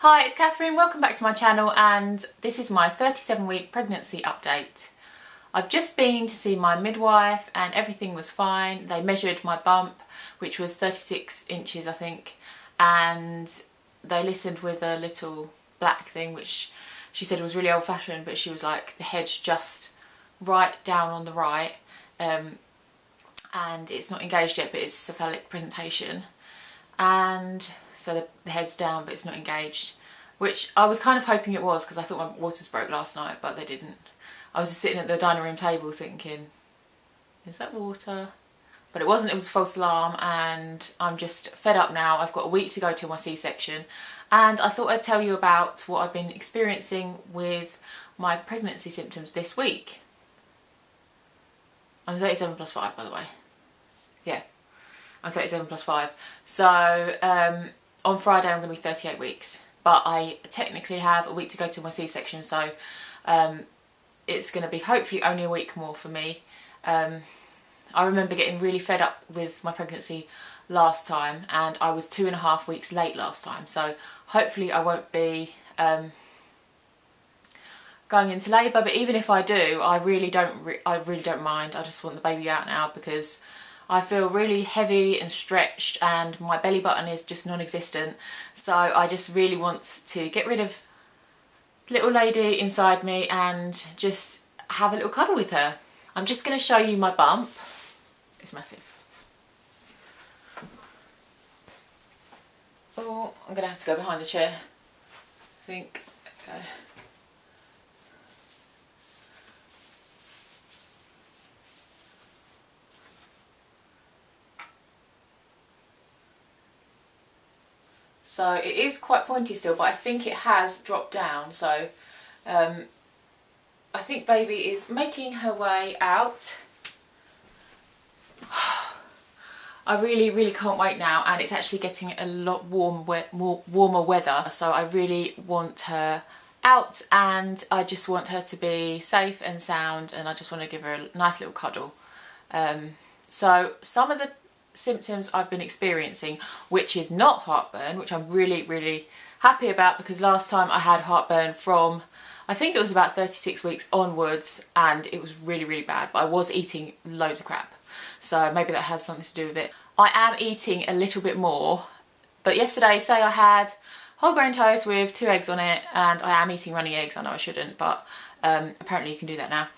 Hi, it's Catherine, welcome back to my channel, and this is my 37-week pregnancy update. I've just been to see my midwife and everything was fine. They measured my bump, which was 36 inches I think, and they listened with a little black thing which she said was really old-fashioned, but she was like the head's just right down on the right, and it's not engaged yet, but it's cephalic presentation. And so the head's down but it's not engaged, which I was kind of hoping it was because I thought my waters broke last night, but they didn't. I was just sitting at the dining room table thinking, is that water? But it wasn't, it was a false alarm, and I'm just fed up now. I've got a week to go till my C-section, and I thought I'd tell you about what I've been experiencing with my pregnancy symptoms this week. I'm 37 plus 5, by the way. Yeah. I'm 37 plus 5. So on Friday I'm going to be 38 weeks. But I technically have a week to go to my C-section, so it's going to be hopefully only a week more for me. I remember getting really fed up with my pregnancy last time, and I was 2.5 weeks late last time. So hopefully I won't be going into labour. But even if I do, I really don't mind. I just want the baby out now because I feel really heavy and stretched and my belly button is just non-existent. So I just really want to get rid of little lady inside me and just have a little cuddle with her. I'm just going to show you my bump. It's massive. Oh, I'm going to have to go behind the chair, I think. Okay. So it is quite pointy still, but I think it has dropped down. So I think baby is making her way out. I really can't wait now, and it's actually getting a lot warmer weather. So I really want her out, and I just want her to be safe and sound, and I just want to give her a nice little cuddle. So some of the symptoms I've been experiencing, which is not heartburn, which I'm really happy about, because last time I had heartburn from, I think it was about 36 weeks onwards, and it was really bad, but I was eating loads of crap, so maybe that has something to do with it. I am eating a little bit more, but yesterday, say I had whole grain toast with 2 eggs on it, and I am eating runny eggs. I know I shouldn't, but apparently you can do that now.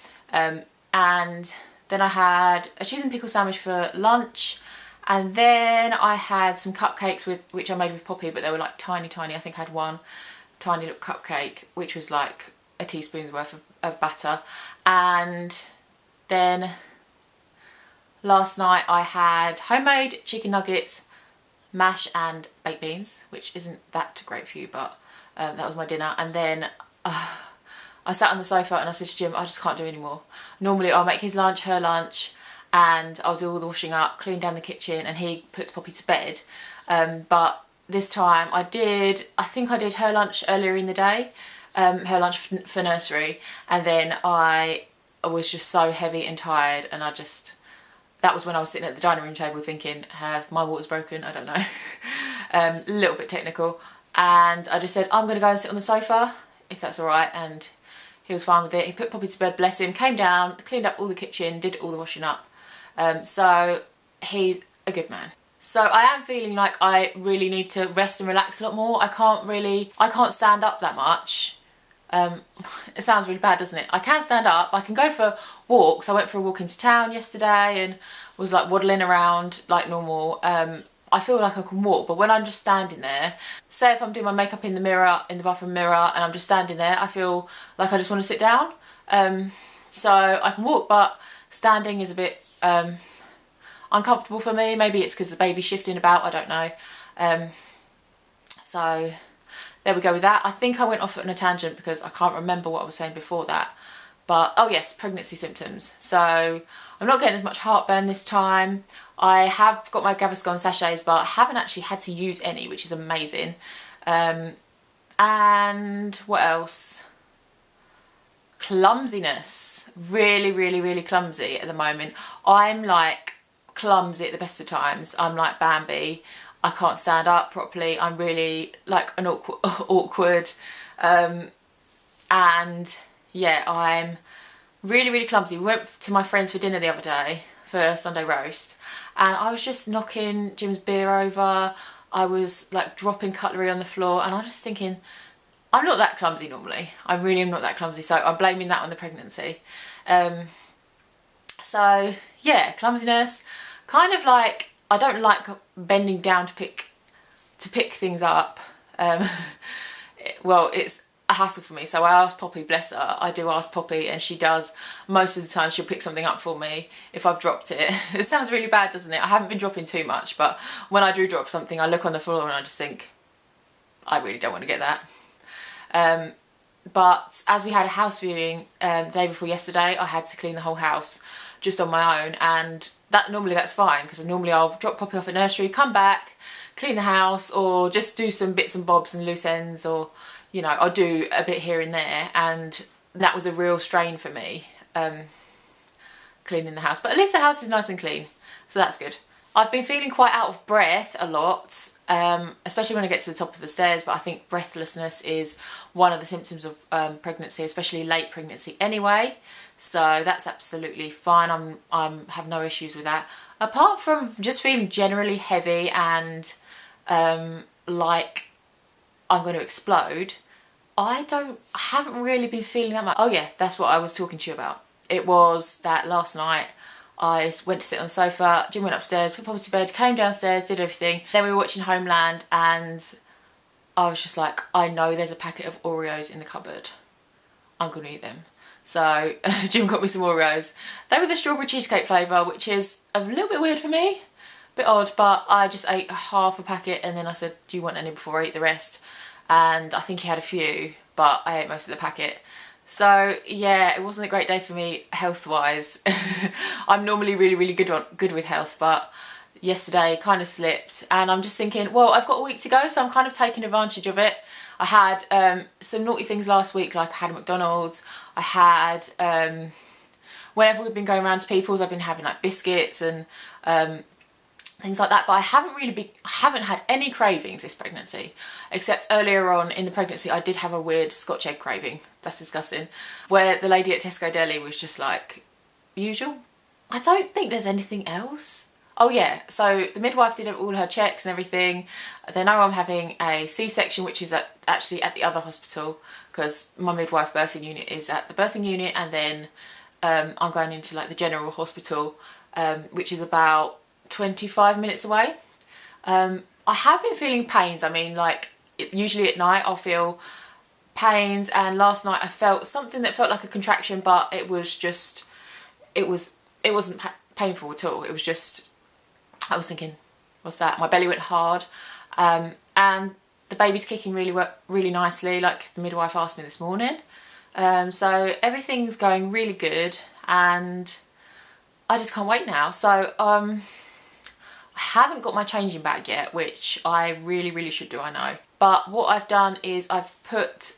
And then I had a cheese and pickle sandwich for lunch. And then I had some cupcakes which I made with Poppy, but they were like tiny. I think I had one tiny little cupcake, which was like a teaspoon's worth of batter. And then last night I had homemade chicken nuggets, mash and baked beans, which isn't that great for you, but that was my dinner. And then I sat on the sofa and I said to Jim, I just can't do any more. Normally I'll make his lunch, her lunch, and I'll do all the washing up, clean down the kitchen, and he puts Poppy to bed. But this time I think I did her lunch earlier in the day, her lunch for nursery, and then I was just so heavy and tired, and that was when I was sitting at the dining room table thinking, have my waters broken? I don't know. A little bit technical. And I just said, I'm going to go and sit on the sofa, if that's alright, and he was fine with it. He put Poppy to bed, bless him, came down, cleaned up all the kitchen, did all the washing up. So he's a good man. So I am feeling like I really need to rest and relax a lot more. I can't stand up that much. It sounds really bad, doesn't it? I can stand up, I can go for walks. I went for a walk into town yesterday and was like waddling around like normal. I feel like I can walk, but when I'm just standing there, say if I'm doing my makeup in the mirror, in the bathroom mirror, and I'm just standing there, I feel like I just want to sit down. So I can walk, but standing is a bit uncomfortable for me. Maybe it's because the baby's shifting about, I don't know. So there we go with that. I think I went off on a tangent because I can't remember what I was saying before that. But, oh yes, pregnancy symptoms. So I'm not getting as much heartburn this time. I have got my Gaviscon sachets, but I haven't actually had to use any, which is amazing. And what else? Clumsiness. Really clumsy at the moment. I'm like clumsy at the best of times. I'm like Bambi. I can't stand up properly. I'm really like an awkward and yeah, I'm really clumsy. We went to my friends for dinner the other day for Sunday roast, and I was just knocking Jim's beer over. I was like dropping cutlery on the floor, and I'm just thinking, I'm not that clumsy normally. I really am not that clumsy, so I'm blaming that on the pregnancy. So yeah, clumsiness. Kind of like, I don't like bending down to pick things up. Well, it's a hassle for me, so I ask Poppy, bless her, I do ask Poppy, and she does. Most of the time she'll pick something up for me if I've dropped it. It sounds really bad, doesn't it? I haven't been dropping too much, but when I do drop something, I look on the floor and I just think, I really don't want to get that. But as we had a house viewing the day before yesterday, I had to clean the whole house just on my own, and normally that's fine, because normally I'll drop Poppy off at nursery, come back, clean the house, or just do some bits and bobs and loose ends, or you know, I'll do a bit here and there, and that was a real strain for me, cleaning the house. But at least the house is nice and clean, so that's good. I've been feeling quite out of breath a lot, especially when I get to the top of the stairs, but I think breathlessness is one of the symptoms of pregnancy, especially late pregnancy anyway, so that's absolutely fine. I have no issues with that, apart from just feeling generally heavy and like I'm going to explode. I haven't really been feeling that much. Oh yeah, that's what I was talking to you about. It was that last night I went to sit on the sofa, Jim went upstairs, put Poppy to bed, came downstairs, did everything. Then we were watching Homeland, and I was just like, I know there's a packet of Oreos in the cupboard. I'm going to eat them. So Jim got me some Oreos. They were the strawberry cheesecake flavour, which is a little bit weird for me. A bit odd, but I just ate half a packet, and then I said, do you want any before I eat the rest? And I think he had a few, but I ate most of the packet. So yeah, it wasn't a great day for me health-wise. I'm normally really good with health, but yesterday kind of slipped, and I'm just thinking, well, I've got a week to go, so I'm kind of taking advantage of it. I had some naughty things last week, like I had a McDonald's. I had, whenever we've been going around to people's, I've been having like biscuits and things like that, but I haven't had any cravings this pregnancy, except earlier on in the pregnancy I did have a weird Scotch egg craving. That's disgusting, where the lady at Tesco Deli was just like, usual. I don't think there's anything else. Oh yeah, so the midwife did all her checks and everything. They know I'm having a C-section, which is actually at the other hospital, because my midwife birthing unit is at the birthing unit, and then I'm going into like the general hospital, which is about 25 minutes away. I have been feeling pains. I mean, like usually at night I'll feel pains, and last night I felt something that felt like a contraction, but it wasn't painful at all. It was just, I was thinking, what's that? My belly went hard, and the baby's kicking really nicely, like the midwife asked me this morning. So everything's going really good, and I just can't wait now. So I haven't got my changing bag yet, which I really should do, I know. But what I've done is I've put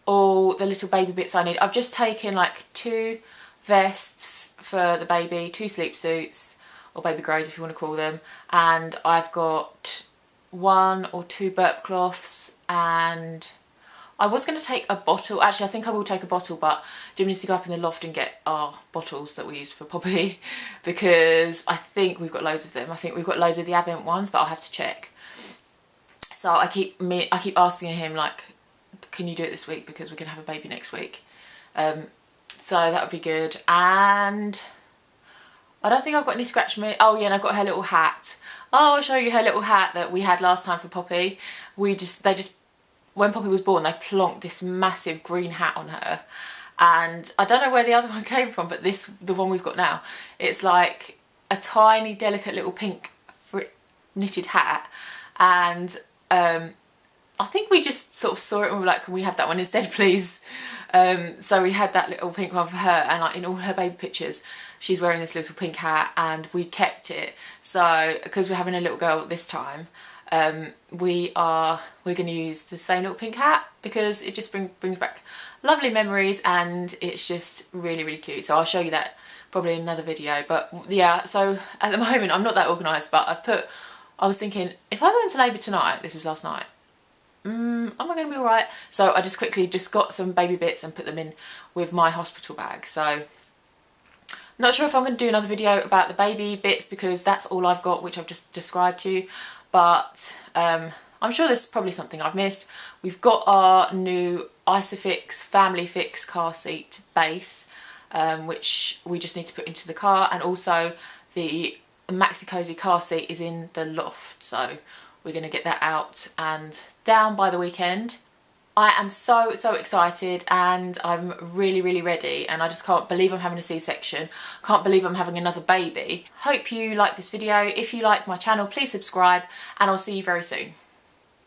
all the little baby bits I need. I've just taken like 2 vests for the baby, 2 sleep suits, or baby grows if you want to call them, and I've got 1 or 2 burp cloths, and I was going to take a bottle. Actually, I think I will take a bottle, but Jim needs to go up in the loft and get our bottles that we use for Poppy, because I think we've got loads of them. I think we've got loads of the Advent ones, but I'll have to check. So I keep asking him, like, can you do it this week, because we're going to have a baby next week. So that would be good. And I don't think I've got any scratch meat. Oh yeah, and I've got her little hat. Oh, I'll show you her little hat that we had last time for Poppy. When Poppy was born, they plonked this massive green hat on her, and I don't know where the other one came from, but the one we've got now, it's like a tiny delicate little pink knitted hat, and I think we just sort of saw it and we were like, can we have that one instead, please? So we had that little pink one for her, and like in all her baby pictures she's wearing this little pink hat, and we kept it. So because we're having a little girl this time, we're going to use the same little pink hat, because it just brings back lovely memories, and it's just really cute. So I'll show you that probably in another video. But yeah, so at the moment I'm not that organised, but I've put I was thinking, if I went to labour tonight, this was last night, am I going to be alright? So I just quickly got some baby bits and put them in with my hospital bag. So not sure if I'm going to do another video about the baby bits because that's all I've got, which I've just described to you. But I'm sure there's probably something I've missed. We've got our new Isofix Family Fix car seat base, which we just need to put into the car, and also the Maxi Cozy car seat is in the loft, so we're going to get that out and down by the weekend. I am so excited, and I'm really ready, and I just can't believe I'm having a C-section. Can't believe I'm having another baby. Hope you like this video. If you like my channel, please subscribe, and I'll see you very soon.